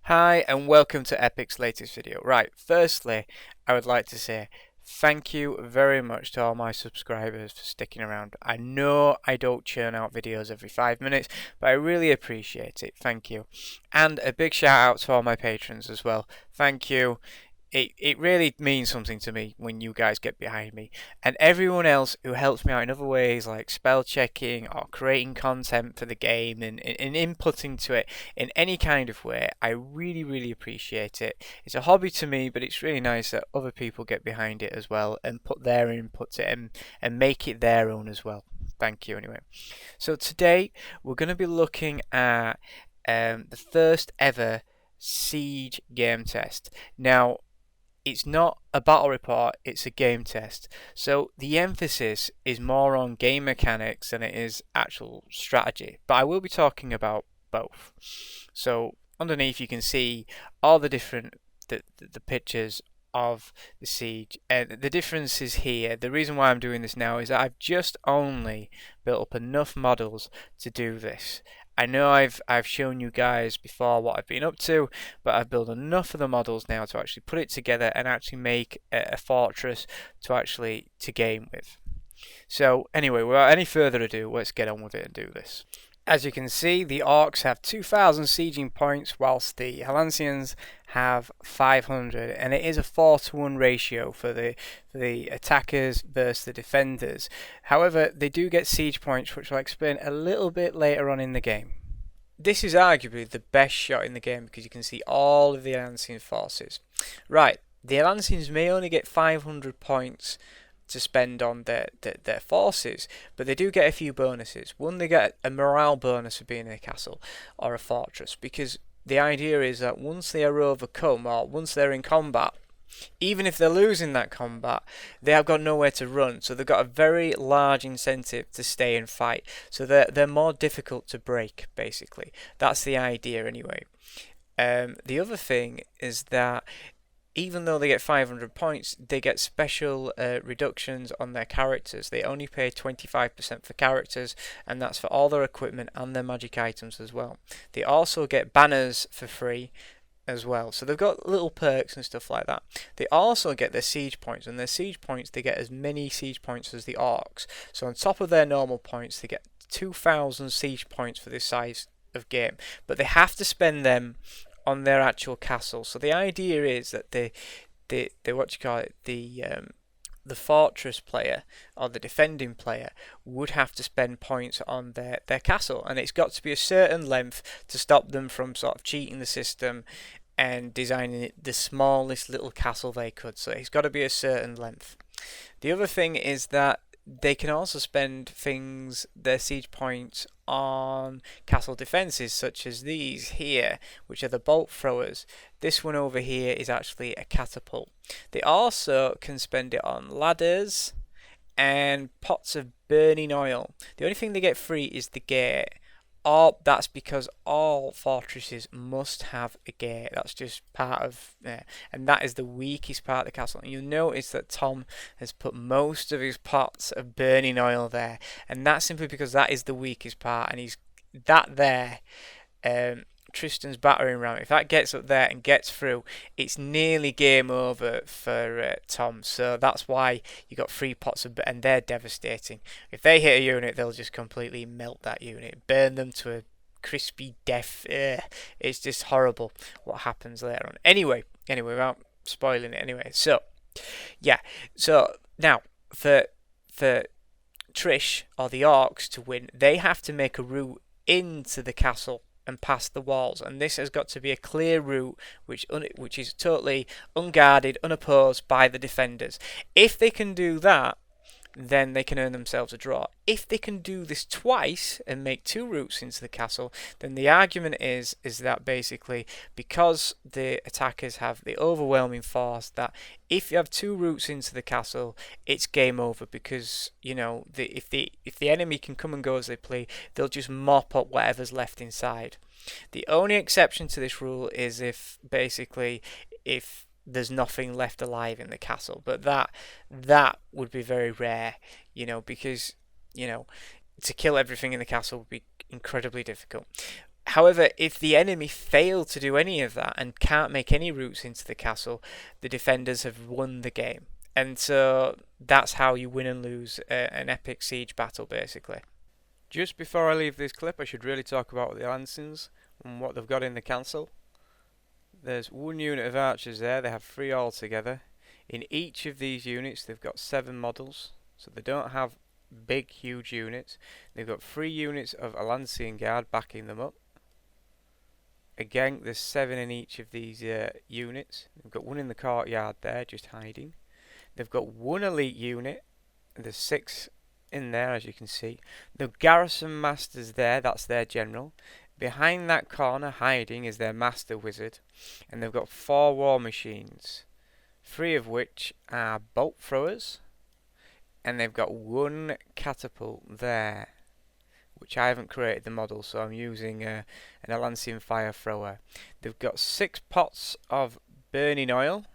Hi and welcome to Epic's latest video. Right, firstly, I would like to say thank you very much to all my subscribers for sticking around. I know I don't churn out videos every 5 minutes, but I really appreciate it. Thank you. And a big shout out to all my patrons as well. Thank you. It really means something to me when you guys get behind me, and everyone else who helps me out in other ways like spell checking or creating content for the game and inputting to it in any kind of way. I really appreciate it. It's a hobby to me, but it's really nice that other people get behind it as well and put their input to it and make it their own as well. Thank you anyway. So today we're going to be looking at the first ever Siege game test. Now, it's not a battle report, it's a game test. So the emphasis is more on game mechanics than it is actual strategy. But I will be talking about both. So underneath you can see all the different the pictures of the siege. And the difference is here. The reason why I'm doing this now is that I've just only built up enough models to do this. I know I've shown you guys before what I've been up to, but I've built enough of the models now to actually put it together and actually make a fortress to game with. So anyway, without any further ado, let's get on with it and do this. As you can see, the Orcs have 2,000 sieging points, whilst the Halancians have 500, and it is a 4-to-1 ratio for the attackers versus the defenders. However, they do get siege points, which I'll explain a little bit later on in the game. This is arguably the best shot in the game because you can see all of the Halancian forces. Right, the Halancians may only get 500 points to spend on their forces, but they do get a few bonuses. One, they get a morale bonus for being in a castle or a fortress, because the idea is that once they are overcome or once they're in combat, even if they're losing that combat, they have got nowhere to run, so they've got a very large incentive to stay and fight. So they're more difficult to break, basically. That's the idea anyway. The other thing is that even though they get 500 points, they get special reductions on their characters. They only pay 25% for characters, and that's for all their equipment and their magic items as well. They also get banners for free as well. So they've got little perks and stuff like that. They also get their siege points, and their siege points, they get as many siege points as the Orcs. So on top of their normal points, they get 2,000 siege points for this size of game. But they have to spend them on their actual castle. So the idea is that the what you call it, the fortress player or the defending player would have to spend points on their castle, and it's got to be a certain length to stop them from sort of cheating the system and designing it the smallest little castle they could. So it's got to be a certain length. The other thing is that they can also spend their siege points on castle defences, such as these here, which are the bolt throwers. This one over here is actually a catapult. They also can spend it on ladders and pots of burning oil. The only thing they get free is the gate. That's because all fortresses must have a gate. That's just part of and that is the weakest part of the castle. And you'll notice that Tom has put most of his pots of burning oil there, and that's simply because that is the weakest part, and he's that there. Tristan's battering ram, if that gets up there and gets through, it's nearly game over for Tom. So that's why you got 3 pots of, and they're devastating. If they hit a unit, they'll just completely melt that unit, burn them to a crispy death. It's just horrible what happens later on. Anyway, without spoiling it. Anyway, so yeah, so now for Trish or the Orcs to win, they have to make a route into the castle and past the walls, and this has got to be a clear route which is totally unguarded, unopposed by the defenders. If they can do that, then they can earn themselves a draw. If they can do this twice and make 2 routes into the castle, then the argument is that basically, because the attackers have the overwhelming force, that if you have 2 routes into the castle, it's game over, because if the enemy can come and go as they please, they'll just mop up whatever's left inside. The only exception to this rule is if there's nothing left alive in the castle, but that would be very rare, because to kill everything in the castle would be incredibly difficult. However, if the enemy fail to do any of that and can't make any routes into the castle, the defenders have won the game. And so that's how you win and lose an epic siege battle, basically. Just before I leave this clip, I should really talk about the Lancians and what they've got in the castle. There's one unit of archers there, they have 3 altogether. In each of these units they've got 7 models, so they don't have big huge units. They've got 3 units of a Lancian guard backing them up. Again, there's 7 in each of these units. They've got 1 in the courtyard there, just hiding. They've got 1 elite unit, and there's 6 in there, as you can see. The garrison master's there, that's their general. Behind that corner, hiding, is their master wizard. And they've got 4 war machines, 3 of which are bolt throwers. And they've got 1 catapult there, which I haven't created the model, so I'm using an Alancian fire thrower. They've got 6 pots of burning oil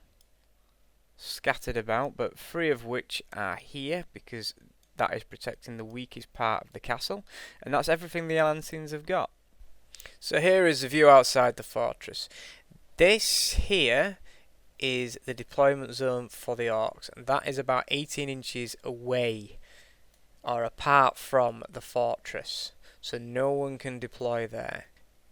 scattered about, but 3 of which are here because that is protecting the weakest part of the castle, and that's everything the Alancians have got. So here is the view outside the fortress. This here is the deployment zone for the orcs, and that is about 18 inches away or apart from the fortress, so no one can deploy there.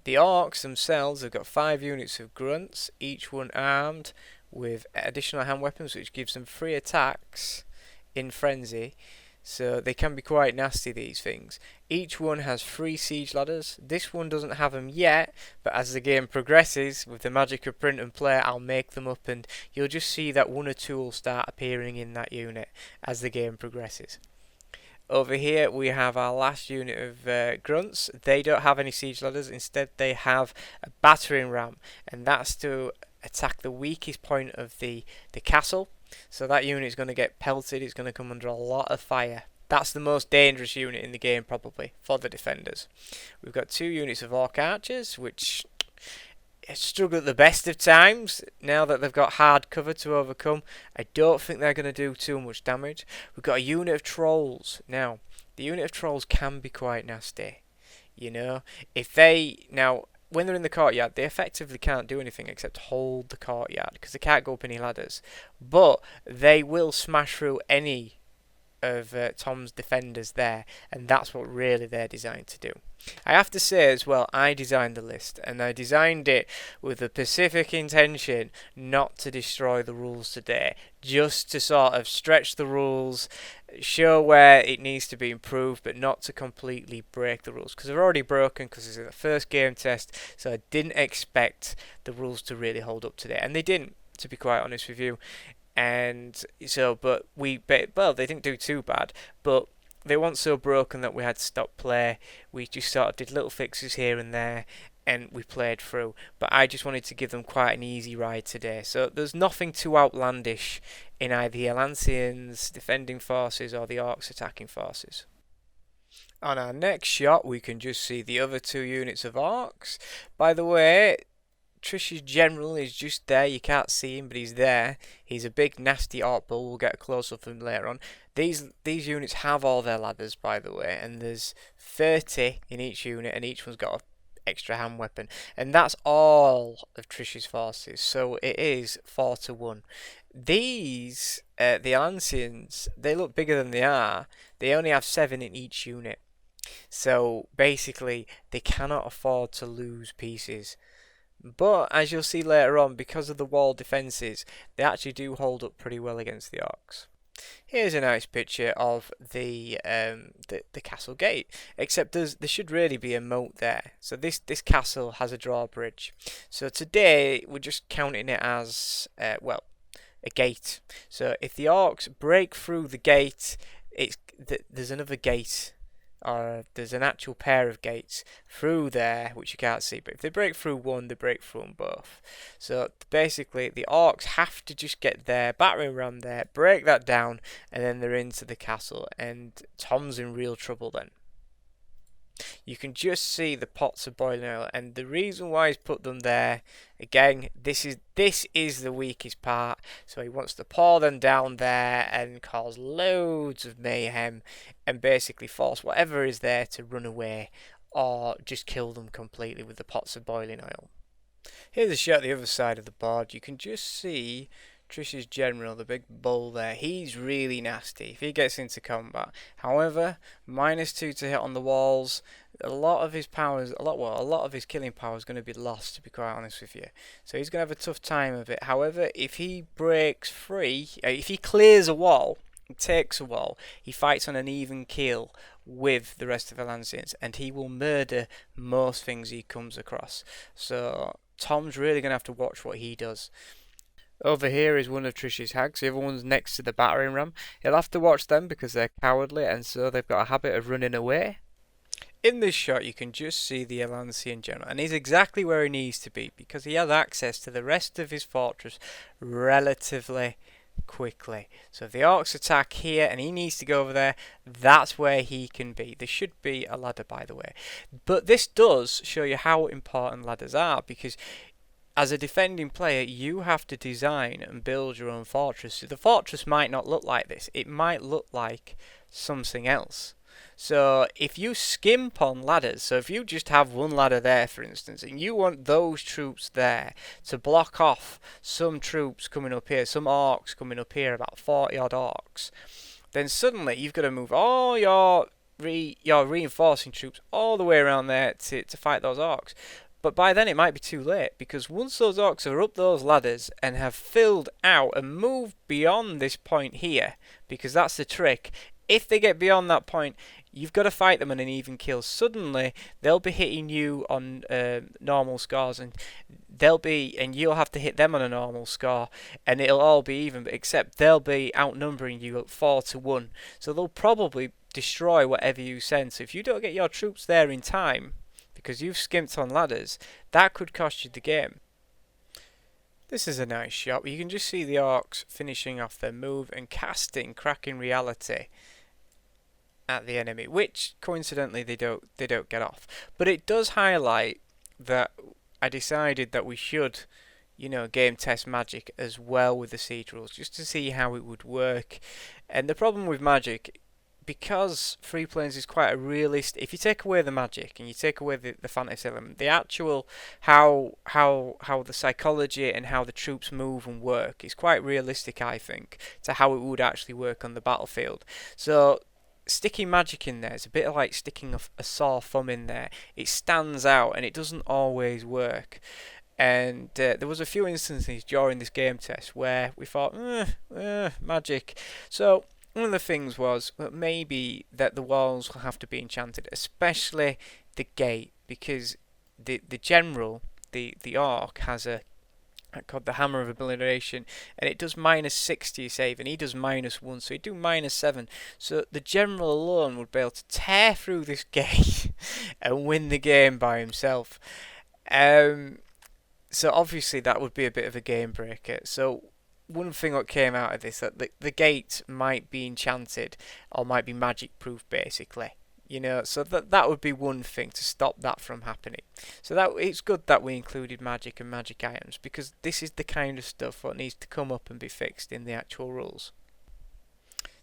The orcs themselves have got 5 units of grunts, each one armed with additional hand weapons, which gives them 3 attacks in frenzy, so they can be quite nasty, these things. Each one has 3 siege ladders. This one doesn't have them yet, but as the game progresses, with the magic of print and play, I'll make them up, and you'll just see that 1 or 2 will start appearing in that unit as the game progresses. Over here we have our last unit of grunts. They don't have any siege ladders, instead they have a battering ram, and that's to attack the weakest point of the castle. So that unit is going to get pelted, it's going to come under a lot of fire. That's the most dangerous unit in the game probably for the defenders. We've got 2 units of orc archers, which struggle at the best of times now that they've got hard cover to overcome. I don't think they're going to do too much damage. We've got a unit of trolls. Now, the unit of trolls can be quite nasty. You know, when they're in the courtyard, they effectively can't do anything except hold the courtyard because they can't go up any ladders. But they will smash through any of Tom's defenders there, and that's what really they're designed to do. I have to say as well, I designed the list, and I designed it with the specific intention not to destroy the rules today, just to sort of stretch the rules, show where it needs to be improved, but not to completely break the rules, because they're already broken because it's the first game test, so I didn't expect the rules to really hold up today, and they didn't, to be quite honest with you. And so, they didn't do too bad, but they weren't so broken that we had to stop play. We just sort of did little fixes here and there, and we played through. But I just wanted to give them quite an easy ride today. So there's nothing too outlandish in either the Alancians defending forces or the orcs attacking forces. On our next shot, we can just see the other 2 units of orcs. By the way, Trish's general is just there. You can't see him, but he's there. He's a big nasty orc bull. We'll get a close up of him later on. These units have all their ladders, by the way, and there's 30 in each unit, and each one's got an extra hand weapon, and that's all of Trish's forces. So it is 4-1. These the Alancians, they look bigger than they are. They only have 7 in each unit, so basically they cannot afford to lose pieces. But as you'll see later on, because of the wall defences, they actually do hold up pretty well against the orcs. Here's a nice picture of the castle gate, except there should really be a moat there. So this castle has a drawbridge. So today we're just counting it as a gate. So if the orcs break through the gate, there's another gate, or there's an actual pair of gates through there which you can't see, but if they break through one, they break through them both. So basically the orcs have to just get their battering ram there, break that down, and then they're into the castle, and Tom's in real trouble then. You can just see the pots of boiling oil, and the reason why he's put them there, again, this is the weakest part, so he wants to pour them down there and cause loads of mayhem and basically force whatever is there to run away or just kill them completely with the pots of boiling oil. Here's a shot of the other side of the board. You can just see Trish's general, the big bull there. He's really nasty if he gets into combat. However, -2 to hit on the walls. A lot of his powers, a lot of his killing power is going to be lost, to be quite honest with you. So he's going to have a tough time of it. However, if he breaks free, if he clears a wall, takes a wall, he fights on an even keel with the rest of the Lancians, and he will murder most things he comes across. So Tom's really going to have to watch what he does. Over here is one of Trish's hags. The other one's next to the battering ram. He'll have to watch them because they're cowardly, and so they've got a habit of running away. In this shot, you can just see the Elancian general, and he's exactly where he needs to be because he has access to the rest of his fortress relatively quickly. So if the orcs attack here and he needs to go over there, that's where he can be. There should be a ladder, by the way. But this does show you how important ladders are, because as a defending player, you have to design and build your own fortress. So the fortress might not look like this. It might look like something else. So if you skimp on ladders, so if you just have one ladder there, for instance, and you want those troops there to block off some troops coming up here, some orcs coming up here, about 40 odd orcs, then suddenly you've got to move all your reinforcing troops all the way around there to fight those orcs. But by then it might be too late, because once those orcs are up those ladders and have filled out and moved beyond this point here, because that's the trick, if they get beyond that point, you've got to fight them on an even kill. Suddenly they'll be hitting you on normal scores, and you'll have to hit them on a normal score, and it'll all be even, except they'll be outnumbering you 4-1. So they'll probably destroy whatever you send. So if you don't get your troops there in time, because you've skimped on ladders, that could cost you the game. This is a nice shot where you can just see the orcs finishing off their move and casting Cracking Reality at the enemy, which coincidentally they don't get off. But it does highlight that I decided that we should, game test magic as well with the siege rules, just to see how it would work. And the problem with magic, because Free Planes is quite a realist, if you take away the magic and you take away the fantasy element, the actual how the psychology and how the troops move and work is quite realistic, I think, to how it would actually work on the battlefield. So sticking magic in there is a bit like sticking a sore thumb in there. It stands out and it doesn't always work. And there was a few instances during this game test where we thought, magic. So one of the things was maybe that the walls will have to be enchanted, especially the gate, because the general, the orc, has called the Hammer of Obliteration, and it does -60 save, and he does -1, so he'd do -7. So the general alone would be able to tear through this gate and win the game by himself. So obviously that would be a bit of a game breaker. So one thing that came out of this, that the gate might be enchanted or might be magic proof, basically. So that would be one thing to stop that from happening. So that it's good that we included magic and magic items, because this is the kind of stuff what needs to come up and be fixed in the actual rules.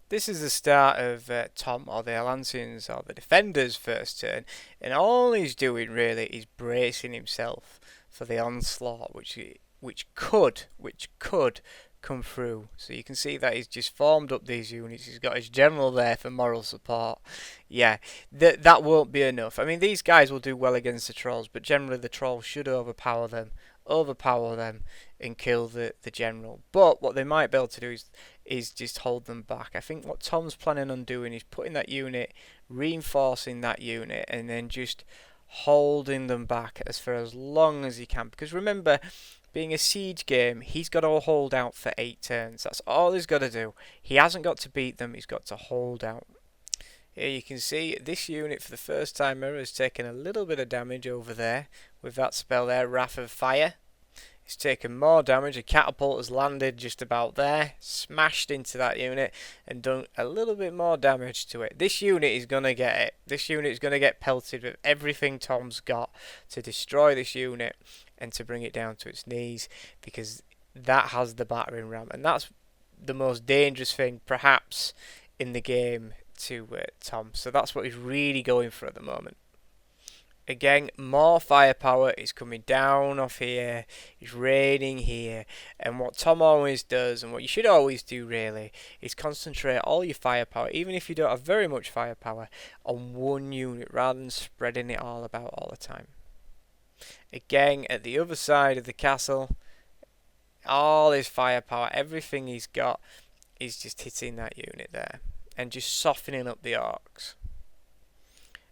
This is the start of Tom, or the Elancians, or the defender's first turn, and all he's doing really is bracing himself for the onslaught, which could come through. So you can see that he's just formed up these units. He's got his general there for moral support. Yeah, that won't be enough. I mean, these guys will do well against the trolls, but generally the trolls should overpower them and kill the general. But what they might be able to do is just hold them back. I think what Tom's planning on doing is putting that unit, reinforcing that unit, and then just holding them back for as long as he can. Because remember, being a siege game, he's got to hold out for 8 turns. That's all he's got to do. He hasn't got to beat them, he's got to hold out. Here you can see this unit for the first time ever has taken a little bit of damage over there with that spell there, Wrath of Fire. It's taken more damage. A catapult has landed just about there, smashed into that unit, and done a little bit more damage to it. This unit is going to get it. This unit is going to get pelted with everything Tom's got to destroy this unit and to bring it down to its knees, because that has the battering ram, and that's the most dangerous thing perhaps in the game to Tom. So that's what he's really going for at the moment. Again, more firepower is coming down off here, it's raining here, and what Tom always does, and what you should always do really, is concentrate all your firepower, even if you don't have very much firepower, on one unit rather than spreading it all about all the time. Again, at the other side of the castle, all his firepower, everything he's got, is just hitting that unit there, and just softening up the orcs.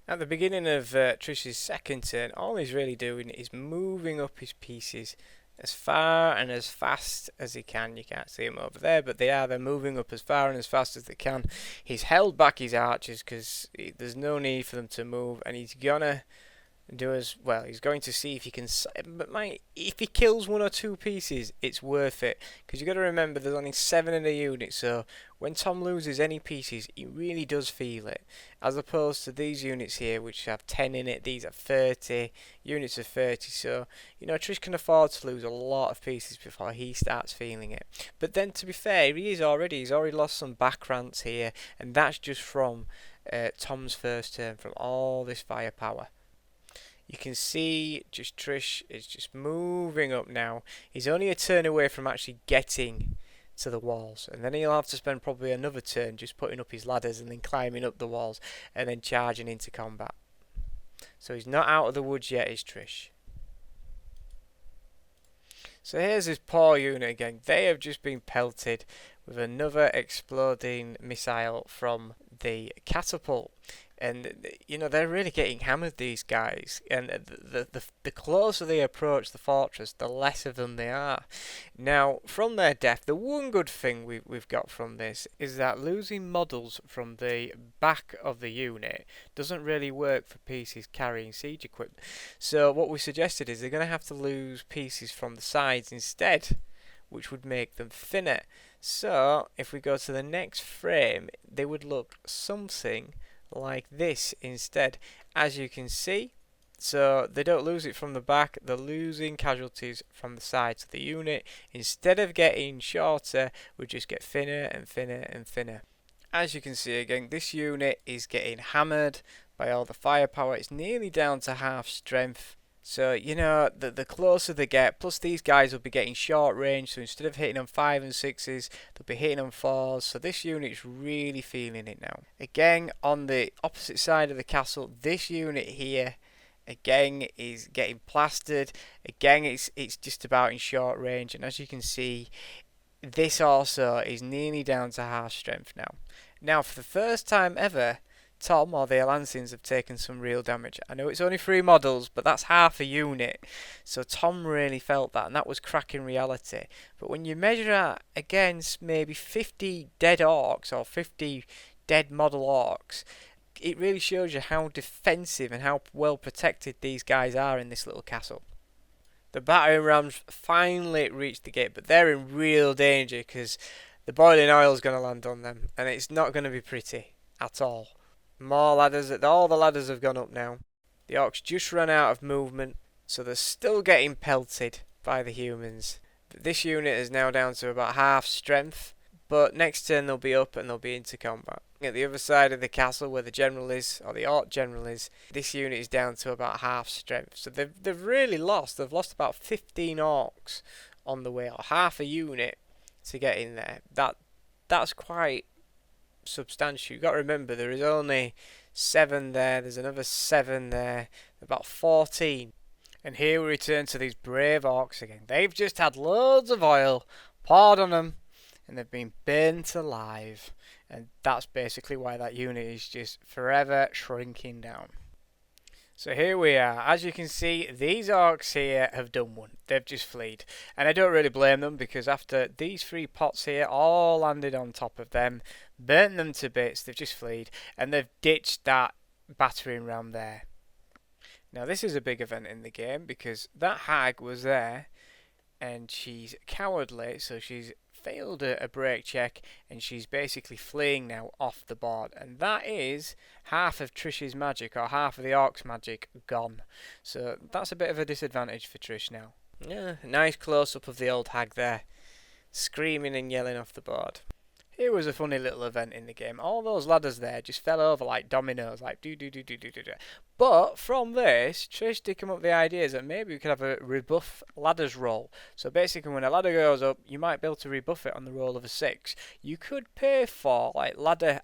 At the beginning of Trish's second turn, all he's really doing is moving up his pieces as far and as fast as he can. You can't see them over there, but they're moving up as far and as fast as they can. He's held back his archers because there's no need for them to move, and he's gonna do as well. He's going to see if he can, but if he kills one or two pieces, it's worth it, because you got to remember there's only 7 in a unit, so when Tom loses any pieces, he really does feel it, as opposed to these units here which have 10 in it. These are 30 units of 30, so you know Trish can afford to lose a lot of pieces before he starts feeling it. But then, to be fair, he's already lost some back rants here, and that's just from Tom's first turn, from all this firepower. You can see just Trish is just moving up now. He's only a turn away from actually getting to the walls, and then he'll have to spend probably another turn just putting up his ladders and then climbing up the walls and then charging into combat. So he's not out of the woods yet, is Trish. So here's his poor unit again. They have just been pelted with another exploding missile from the catapult. And you know they're really getting hammered, these guys, and the closer they approach the fortress, the less of them there are. Now, from their death, the one good thing we've got from this is that losing models from the back of the unit doesn't really work for pieces carrying siege equipment. So what we suggested is they're going to have to lose pieces from the sides instead, which would make them thinner. So if we go to the next frame, they would look something like this instead, as you can see. So they don't lose it from the back, they're losing casualties from the sides of the unit. Instead of getting shorter, we just get thinner and thinner and thinner. As you can see again, this unit is getting hammered by all the firepower. It's nearly down to half strength. So, you know, the closer they get, plus these guys will be getting short range, so instead of hitting on 5 and 6s, they'll be hitting on 4s, so this unit's really feeling it now. Again, on the opposite side of the castle, this unit here, again, is getting plastered. Again, it's just about in short range, and as you can see, this also is nearly down to half strength now. Now, for the first time ever, Tom or the Alancians have taken some real damage. I know it's only 3 models, but that's half a unit. So Tom really felt that, and that was cracking reality. But when you measure that against maybe 50 dead orcs or 50 dead model orcs, it really shows you how defensive and how well protected these guys are in this little castle. The battering rams finally reached the gate, but they're in real danger because the boiling oil is going to land on them, and it's not going to be pretty at all. More ladders, all the ladders have gone up now. The orcs just ran out of movement, so they're still getting pelted by the humans. But this unit is now down to about half strength, but next turn they'll be up and they'll be into combat. At the other side of the castle where the general is, or the orc general is, this unit is down to about half strength. So they've really lost. They've lost about 15 orcs on the way, or half a unit to get in there. That's quite substantial. You've got to remember there is only 7 there, there's another 7 there, about 14. And here we return to these brave orcs again. They've just had loads of oil poured on them and they've been burnt alive, and that's basically why that unit is just forever shrinking down. So here we are. As you can see, these orcs here have done one. They've just fled. And I don't really blame them, because after these 3 pots here all landed on top of them, burnt them to bits, they've just fled, and they've ditched that battering ram there. Now this is a big event in the game, because that hag was there, and she's cowardly, so she's failed a break check, and she's basically fleeing now off the board, and that is half of Trish's magic, or half of the orc's magic, gone. So that's a bit of a disadvantage for Trish now. Yeah, nice close up of the old hag there, screaming and yelling off the board. It was a funny little event in the game. All those ladders there just fell over like dominoes, like do do do do do do do. But from this, Trish did come up with the idea that maybe we could have a rebuff ladders roll. So basically, when a ladder goes up, you might be able to rebuff it on the roll of a 6. You could pay for like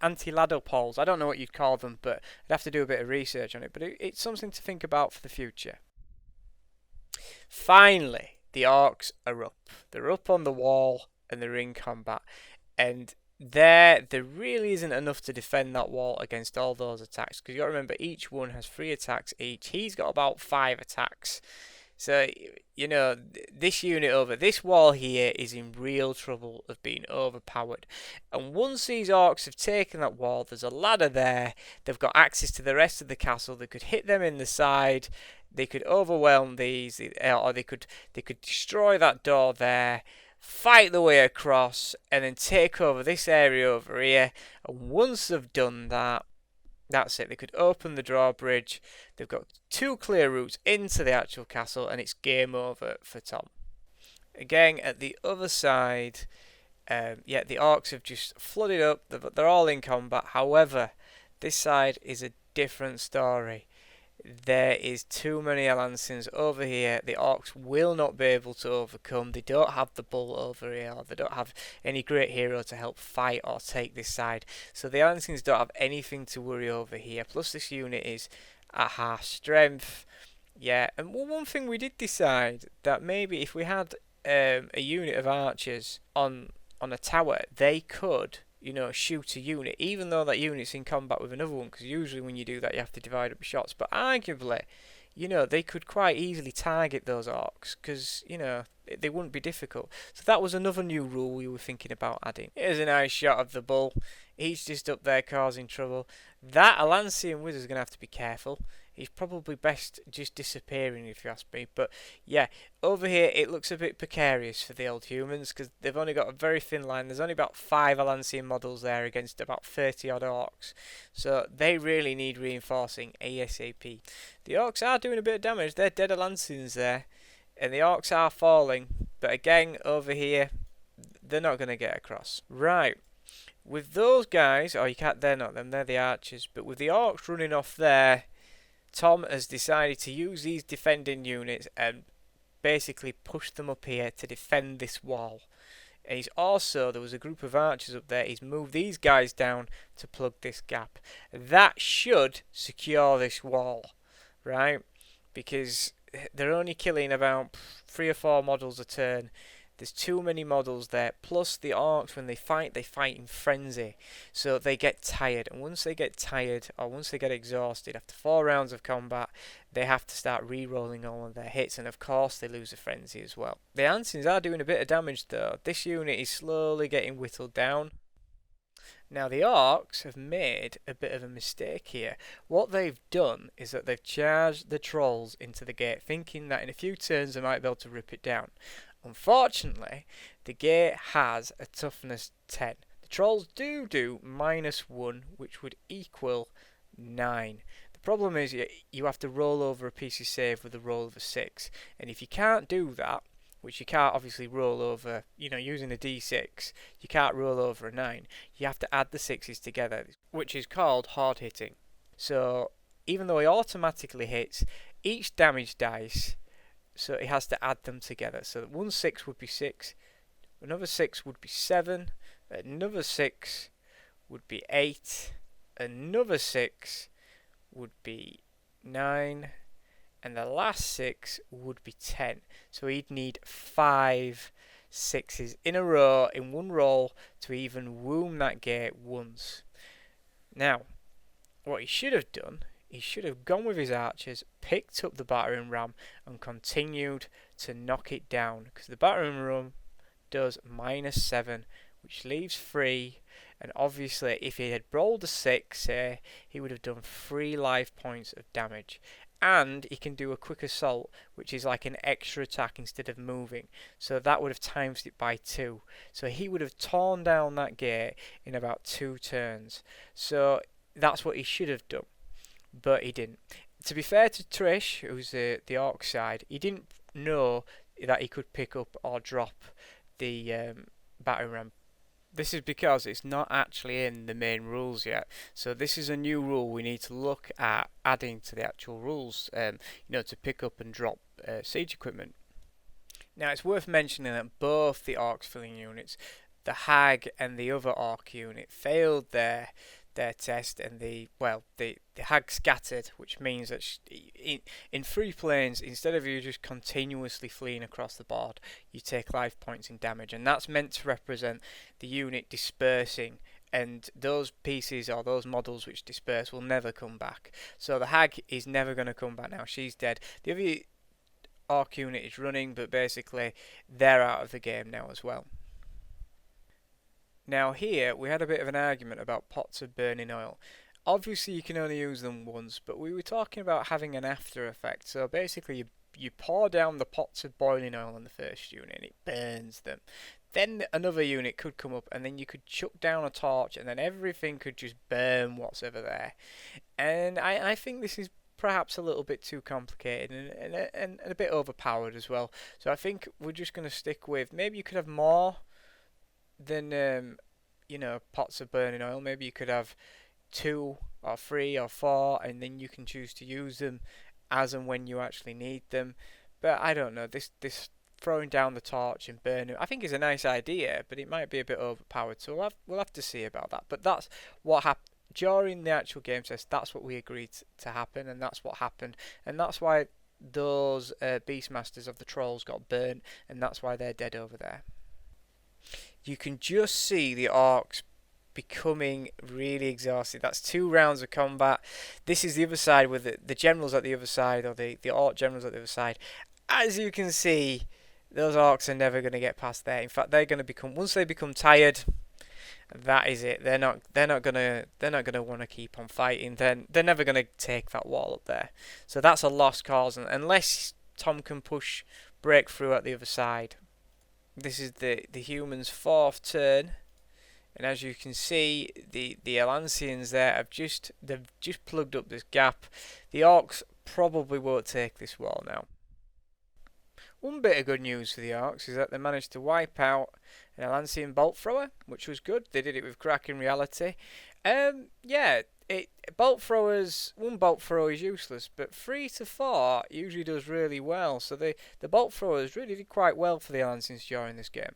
anti-ladder poles. I don't know what you'd call them, but I'd have to do a bit of research on it. But it's something to think about for the future. Finally, the orcs are up. They're up on the wall and they're in combat. And there really isn't enough to defend that wall against all those attacks, because you got to remember each one has 3 attacks each. He's got about 5 attacks, so you know this unit over this wall here is in real trouble of being overpowered. And once these orcs have taken that wall, there's a ladder there. They've got access to the rest of the castle. They could hit them in the side, they could overwhelm these, or they could destroy that door there, fight the way across, and then take over this area over here. And once they've done that, that's it. They could open the drawbridge. They've got 2 clear routes into the actual castle, and it's game over for Tom. Again, at the other side, yeah, the orcs have just flooded up. They're all in combat. However, this side is a different story. There is too many Alancins over here. The orcs will not be able to overcome. They don't have the bull over here. They don't have any great hero to help fight or take this side. So the Alancins don't have anything to worry over here. Plus this unit is at half strength. Yeah, and one thing we did decide that maybe if we had a unit of archers on a tower, they could, you know, shoot a unit, even though that unit's in combat with another one, because usually when you do that you have to divide up shots. But arguably, you know, they could quite easily target those orcs, because, you know, they wouldn't be difficult. So that was another new rule we were thinking about adding. Here's a nice shot of the bull. He's just up there causing trouble. That Alancian wizard's going to have to be careful. He's probably best just disappearing, if you ask me. But yeah, over here it looks a bit precarious for the old humans, because they've only got a very thin line. There's only about 5 Alancian models there against about 30 odd orcs. So they really need reinforcing ASAP. The orcs are doing a bit of damage. They're dead Alancians there. And the orcs are falling. But again, over here, they're not going to get across. Right. With those guys, oh, you can't, they're not them, they're the archers. But with the orcs running off there, Tom has decided to use these defending units and basically push them up here to defend this wall. And he's also, there was a group of archers up there, he's moved these guys down to plug this gap. That should secure this wall, right? Because they're only killing about 3 or 4 models a turn. There's too many models there. Plus the orcs, when they fight in frenzy. So they get tired. And once they get tired, or once they get exhausted, after 4 rounds of combat, they have to start re-rolling all of their hits. And of course they lose a frenzy as well. The Ancients are doing a bit of damage though. This unit is slowly getting whittled down. Now the orcs have made a bit of a mistake here. What they've done is that they've charged the trolls into the gate, thinking that in a few turns they might be able to rip it down. Unfortunately, the gate has a toughness 10. The trolls do -1, which would equal 9. The problem is you have to roll over a PC save with a roll of a 6. And if you can't do that, which you can't obviously roll over, you know, using a d6, you can't roll over a 9. You have to add the 6s together, which is called hard hitting. So even though he automatically hits, each damage dice, so it has to add them together. So one 6 would be 6, another 6 would be 7, another 6 would be 8, another 6 would be 9, and the last 6 would be 10. So he'd need 5 6s in a row in one roll to even wound that gate once. Now, what he should have done, he should have gone with his archers, picked up the battering ram, and continued to knock it down, because the battering ram does -7, which leaves 3. And obviously, if he had rolled a 6, say, he would have done 3 life points of damage. And he can do a quick assault, which is like an extra attack instead of moving. So that would have times it by 2. So he would have torn down that gate in about 2 turns. So that's what he should have done. But he didn't. To be fair to Trish, who's the orc side, he didn't know that he could pick up or drop the battering ram This is because it's not actually in the main rules yet. So this is a new rule we need to look at adding to the actual rules, to pick up and drop siege equipment. Now it's worth mentioning that both the Orcs filling units, the Hag and the other Orc unit, failed their test, and the Hag scattered, which means that in free planes, instead of you just continuously fleeing across the board, you take life points in damage, and that's meant to represent the unit dispersing, and those pieces or those models which disperse will never come back. So the Hag is never going to come back now, she's dead. The other Orc unit is running, but basically they're out of the game now as well. Now here we had a bit of an argument about pots of burning oil. Obviously you can only use them once, but we were talking about having an after effect. So basically you pour down the pots of boiling oil on the first unit and it burns them. Then another unit could come up and then you could chuck down a torch and then everything could just burn what's ever there. And I think this is perhaps a little bit too complicated and a bit overpowered as well. So I think we're just going to stick with, maybe you could have more than pots of burning oil. Maybe you could have 2 or 3 or 4, and then you can choose to use them as and when you actually need them. But I don't know, this throwing down the torch and burning, I think is a nice idea, but it might be a bit overpowered, so we'll have to see about that. But that's what happened during the actual game test. That's what we agreed to happen, and that's what happened, and that's why those Beastmasters of the Trolls got burnt, and that's why they're dead over there. You can just see the Orcs becoming really exhausted. That's 2 rounds of combat. This is the other side with the generals at the other side, or the Orc generals at the other side. As you can see, those Orcs are never going to get past there. In fact, they're going to become, once they become tired, that is it. They're not gonna want to keep on fighting. They're never going to take that wall up there. So that's a lost cause, unless Tom can break through at the other side. This is the humans' 4th turn, and as you can see, the Alancians there they've just plugged up this gap. The Orcs probably won't take this wall now. One bit of good news for the Orcs is that they managed to wipe out an Alancian bolt thrower, which was good. They did it with Kraken Reality. Bolt throwers, 1 bolt thrower is useless, but 3 to 4 usually does really well. So the bolt throwers really did quite well for the Alancians during this game.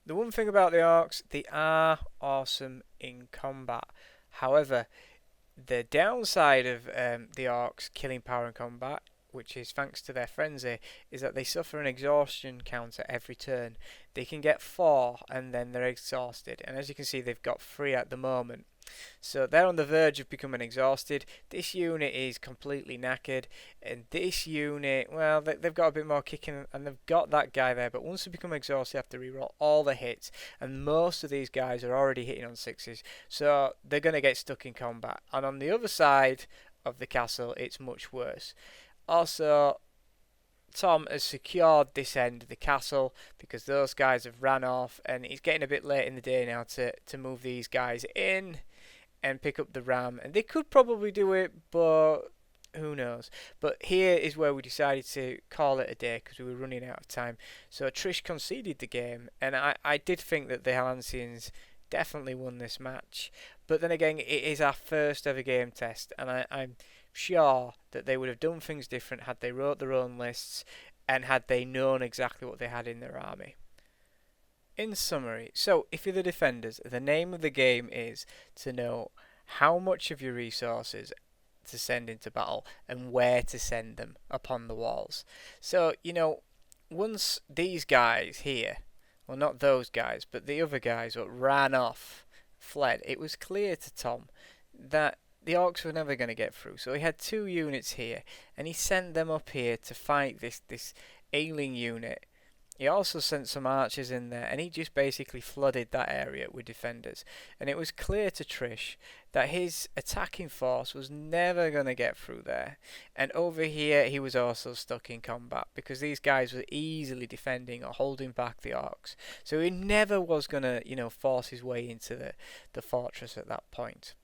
The one thing about the Orcs, they are awesome in combat. However, the downside of the Orcs killing power in combat, which is thanks to their frenzy, is that they suffer an exhaustion counter every turn. They can get 4 and then they're exhausted, and as you can see they've got 3 at the moment. So they're on the verge of becoming exhausted. This unit is completely knackered, and this unit, well, they've got a bit more kicking, and they've got that guy there, but once they become exhausted they have to reroll all the hits, and most of these guys are already hitting on 6s, so they're going to get stuck in combat. And on the other side of the castle it's much worse. Also, Tom has secured this end of the castle because those guys have ran off, and it's getting a bit late in the day now to move these guys in and pick up the ram, and they could probably do it, but who knows. But here is where we decided to call it a day because we were running out of time. So Trish conceded the game, and I did think that the Alancians definitely won this match, but then again it is our first ever game test, and I'm sure that they would have done things different had they wrote their own lists and had they known exactly what they had in their army. In summary, so if you're the defenders, the name of the game is to know how much of your resources to send into battle and where to send them upon the walls. So, once these guys here, well, not those guys, but the other guys that ran off, fled, it was clear to Tom that the Orcs were never going to get through. So he had 2 units here, and he sent them up here to fight this ailing unit. He also sent some archers in there, and he just basically flooded that area with defenders. And it was clear to Trish that his attacking force was never going to get through there. And over here he was also stuck in combat because these guys were easily defending or holding back the Orcs. So he never was going to, force his way into the fortress at that point.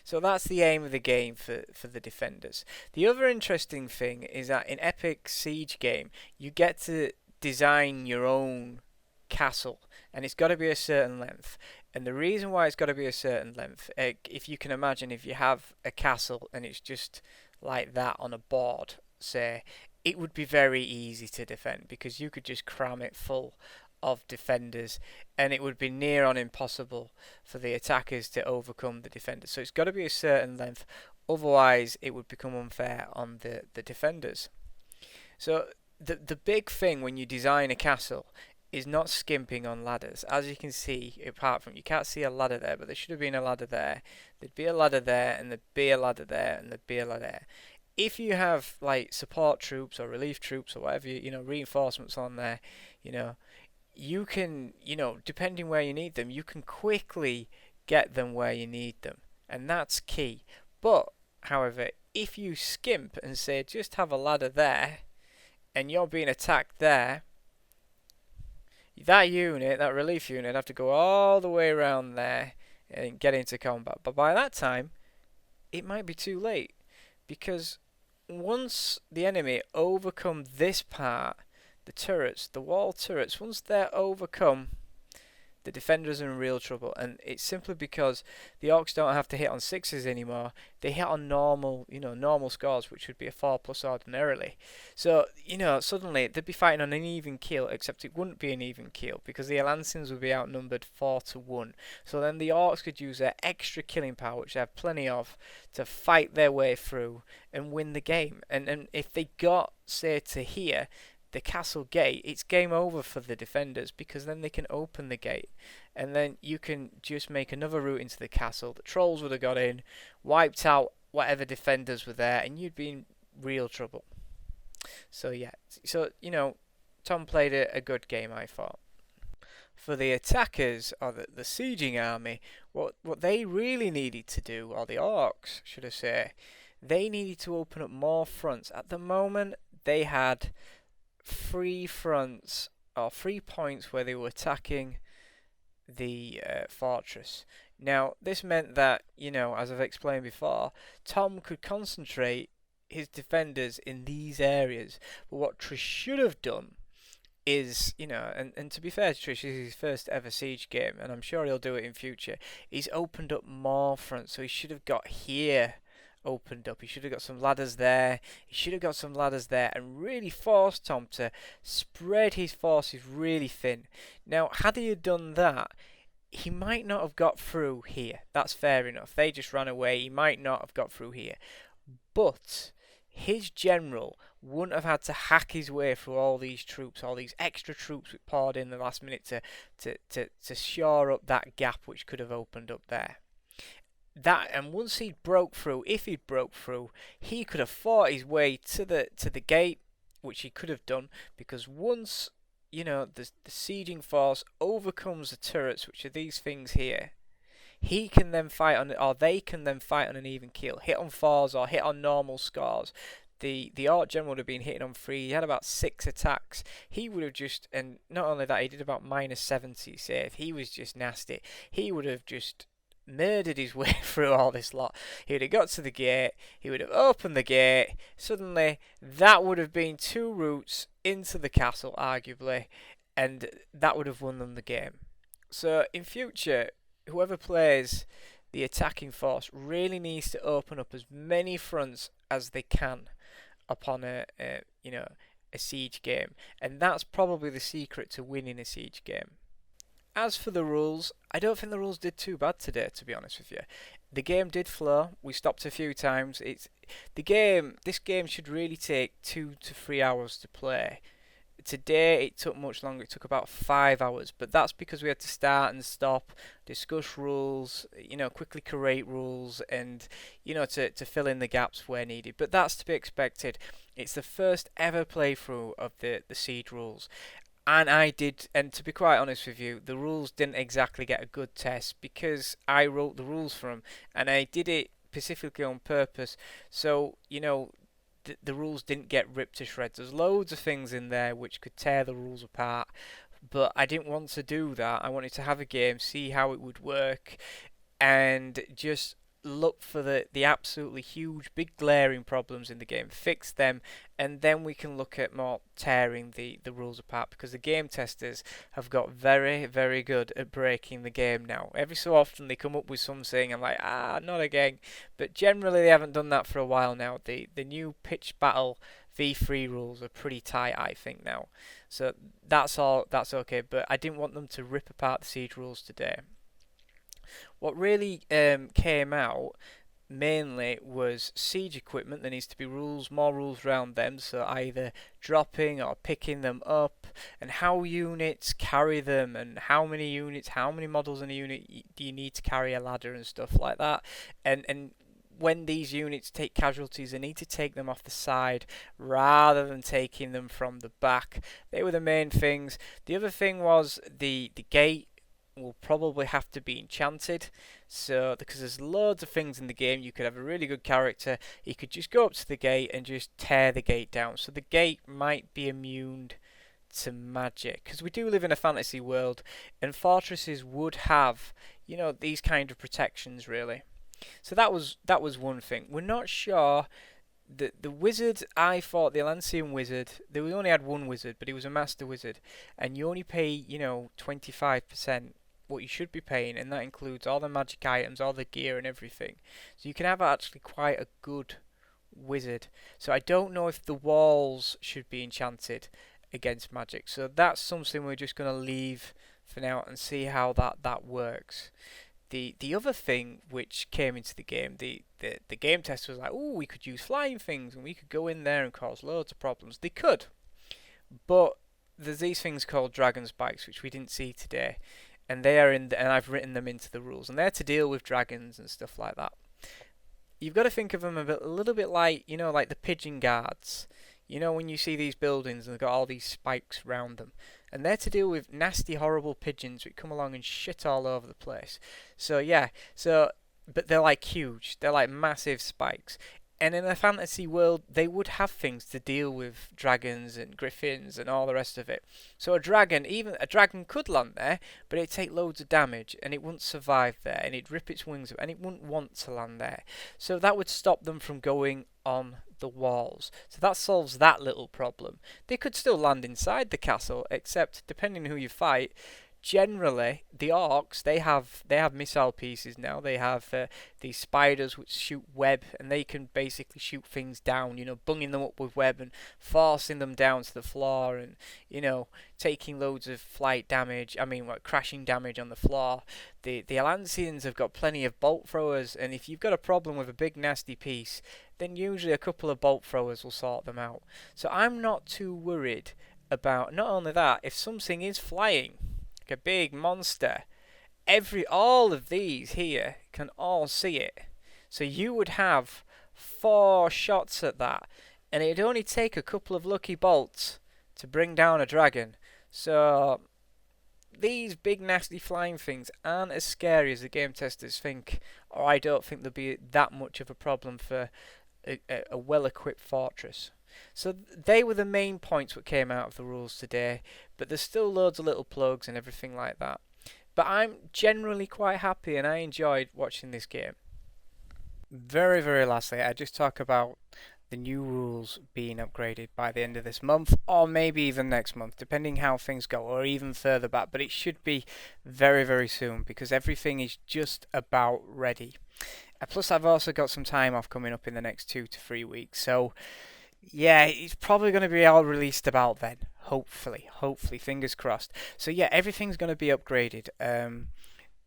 So that's the aim of the game for the defenders. The other interesting thing is that in Epic Siege game, you get to design your own castle, and it's got to be a certain length. And the reason why it's got to be a certain length, if you can imagine, if you have a castle and it's just like that on a board, say, it would be very easy to defend because you could just cram it full of defenders and it would be near on impossible for the attackers to overcome the defenders. So it's got to be a certain length, otherwise it would become unfair on the defenders. So the big thing when you design a castle is not skimping on ladders. As you can see, apart from, you can't see a ladder there, but there should have been a ladder there. There'd be a ladder there, and there'd be a ladder there, and there'd be a ladder there. If you have like support troops or relief troops or whatever, reinforcements on there, you can, depending where you need them, you can quickly get them where you need them, and that's key. But however, if you skimp and say just have a ladder there, and you're being attacked there, that relief unit, have to go all the way around there and get into combat. But by that time, it might be too late, because once the enemy overcome this part, the turrets, the wall turrets, once they're overcome, the defenders are in real trouble. And it's simply because the Orcs don't have to hit on 6s anymore. They hit on normal scores, which would be a 4+ ordinarily. So, suddenly they'd be fighting on an even keel, except it wouldn't be an even keel because the Alancins would be outnumbered 4-1. So then the Orcs could use their extra killing power, which they have plenty of, to fight their way through and win the game. And if they got, say, to here, the castle gate, it's game over for the defenders, because then they can open the gate and then you can just make another route into the castle. The trolls would have got in, wiped out whatever defenders were there, and you'd be in real trouble. So yeah, Tom played a good game, I thought. For the attackers, or the sieging army, what they really needed to do, or the Orcs should I say, they needed to open up more fronts. At the moment they had 3 fronts, or 3 points where they were attacking the fortress. Now this meant that, as I've explained before, Tom could concentrate his defenders in these areas. But what Trish should have done is, and to be fair to Trish, this is his first ever siege game, and I'm sure he'll do it in future, he's opened up more fronts. So he should have got here opened up. He should have got some ladders there. He should have got some ladders there and really forced Tom to spread his forces really thin. Now, had he done that, he might not have got through here. That's fair enough. They just ran away. He might not have got through here. But his general wouldn't have had to hack his way through all these troops, all these extra troops we poured in the last minute to shore up that gap which could have opened up there. And once he broke through, if he'd broke through, he could have fought his way to the gate, which he could have done, because once the sieging force overcomes the turrets, which are these things here, he can then fight on, or they can then fight on an even keel, hit on 4s or hit on normal scores. The Orc general would have been hitting on 3. He had about 6 attacks. He would have just, and not only that, he did about -70 save. He was just nasty. He would have just murdered his way through all this lot. He would have got to the gate, he would have opened the gate, suddenly that would have been 2 routes into the castle arguably, and that would have won them the game. So in future, whoever plays the attacking force really needs to open up as many fronts as they can upon a siege game, and that's probably the secret to winning a siege game. As for the rules, I don't think the rules did too bad today, to be honest with you. The game did flow. We stopped a few times. This game should really take 2 to 3 hours to play. Today it took much longer. It took about 5 hours, but that's because we had to start and stop, discuss rules, quickly create rules, and to fill in the gaps where needed. But that's to be expected. It's the first ever playthrough of the Siege rules. And to be quite honest with you, the rules didn't exactly get a good test because I wrote the rules for them, and I did it specifically on purpose. So, the rules didn't get ripped to shreds. There's loads of things in there which could tear the rules apart, but I didn't want to do that. I wanted to have a game, see how it would work, and just look for the absolutely huge, big glaring problems in the game, fix them, and then we can look at more tearing the rules apart, because the game testers have got very, very good at breaking the game now. Every so often they come up with something, I'm like, not again. But generally they haven't done that for a while now. The new pitch battle V3 rules are pretty tight, I think, now. So that's okay, but I didn't want them to rip apart the Siege rules today. What really came out mainly was siege equipment. There needs to be more rules around them, so either dropping or picking them up, and how units carry them, and how many models in a unit do you need to carry a ladder and stuff like that. And when these units take casualties, they need to take them off the side rather than taking them from the back. They were the main things. The other thing was the gate will probably have to be enchanted. So, because there's loads of things in the game, you could have a really good character, he could just go up to the gate and just tear the gate down. So the gate might be immune to magic, because we do live in a fantasy world, and fortresses would have, these kind of protections really. So that was one thing. We're not sure. The wizard, I thought the Alancian wizard, they only had one wizard, but he was a master wizard, and you only pay 25% what you should be paying, and that includes all the magic items, all the gear and everything. So you can have actually quite a good wizard. So I don't know if the walls should be enchanted against magic. So that's something we're just going to leave for now and see how that works. The other thing which came into the game, the game tester was like, oh, we could use flying things and we could go in there and cause loads of problems. They could, but there's these things called dragon spikes, which we didn't see today, and they are and I've written them into the rules, and they're to deal with dragons and stuff like that. You've got to think of them a little bit like, like the pigeon guards. When you see these buildings and they've got all these spikes around them, and they're to deal with nasty, horrible pigeons that come along and shit all over the place. So yeah, but they're like huge. They're like massive spikes. And in a fantasy world, they would have things to deal with dragons and griffins and all the rest of it. So even a dragon could land there, but it'd take loads of damage and it wouldn't survive there, and it'd rip its wings up and it wouldn't want to land there. So that would stop them from going on the walls. So that solves that little problem. They could still land inside the castle, except depending who you fight, generally the orcs, they have missile pieces now. They have these spiders which shoot web, and they can basically shoot things down, bunging them up with web and forcing them down to the floor, and taking loads of crashing damage on the floor. The Alancians have got plenty of bolt throwers, and if you've got a problem with a big nasty piece, then usually a couple of bolt throwers will sort them out. So I'm not too worried about, not only that, if something is flying, a big monster, all of these here can all see it. So you would have 4 shots at that, and it'd only take a couple of lucky bolts to bring down a dragon. So these big nasty flying things aren't as scary as the game testers think, or I don't think there'll be that much of a problem for a well-equipped fortress. So they were the main points that came out of the rules today, but there's still loads of little plugs and everything like that. But I'm generally quite happy, and I enjoyed watching this game. Very, very lastly, I just talk about the new rules being upgraded by the end of this month, or maybe even next month, depending how things go, or even further back. But it should be very, very soon, because everything is just about ready. Plus, I've also got some time off coming up in the next 2 to 3 weeks, so yeah, it's probably going to be all released about then. Hopefully, fingers crossed. So yeah, everything's going to be upgraded.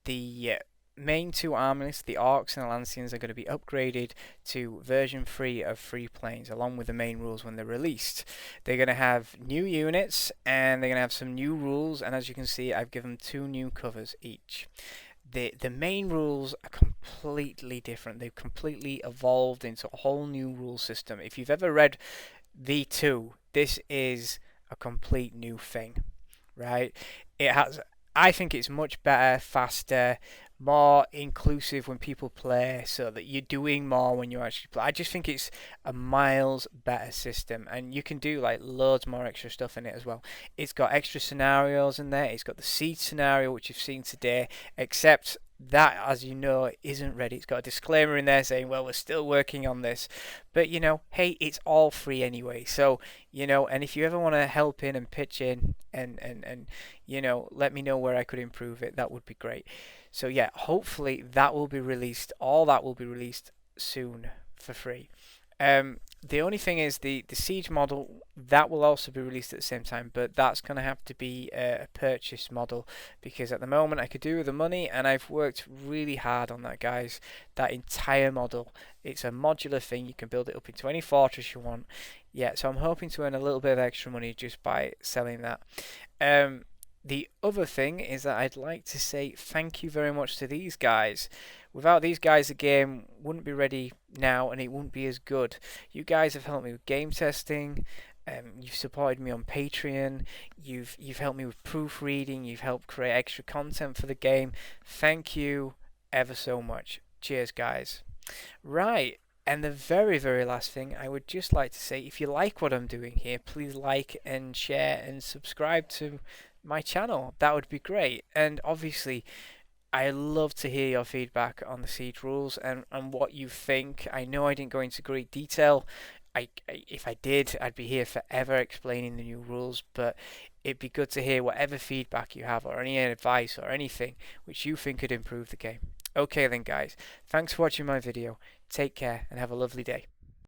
The main 2 army lists, the Orcs and the Alancians, are going to be upgraded to version 3 of Free Planes, along with the main rules when they're released. They're going to have new units, and they're going to have some new rules, and as you can see, I've given 2 new covers each. The main rules are completely different. They've completely evolved into a whole new rule system. If you've ever read V2, this is a complete new thing, right? I think it's much better, faster, more inclusive when people play, so that you're doing more when you actually play. I just think it's a miles better system, and you can do like loads more extra stuff in it as well. It's got extra scenarios in there. It's got the siege scenario, which you've seen today, except that, as you know, isn't ready. It's got a disclaimer in there saying, well, we're still working on this. But, hey, it's all free anyway. So, and if you ever want to help in and pitch in and let me know where I could improve it, that would be great. So, yeah, hopefully that will be released. All that will be released soon for free. The only thing is the siege model, that will also be released at the same time, but that's going to have to be a purchase model, because at the moment I could do with the money, and I've worked really hard on that, guys. That entire model, it's a modular thing. You can build it up into any fortress you want. Yeah, so I'm hoping to earn a little bit of extra money just by selling that. The other thing is that I'd like to say thank you very much to these guys. Without these guys, the game wouldn't be ready now, and it wouldn't be as good. You guys have helped me with game testing. You've supported me on Patreon. You've helped me with proofreading. You've helped create extra content for the game. Thank you ever so much. Cheers, guys. Right. And the very, very last thing I would just like to say, if you like what I'm doing here, please like and share and subscribe to my channel. That would be great. And obviously, I love to hear your feedback on the siege rules and what you think. I know I didn't go into great detail. If I did, I'd be here forever explaining the new rules, but it'd be good to hear whatever feedback you have, or any advice or anything which you think could improve the game. Okay then, guys, thanks for watching my video. Take care and have a lovely day.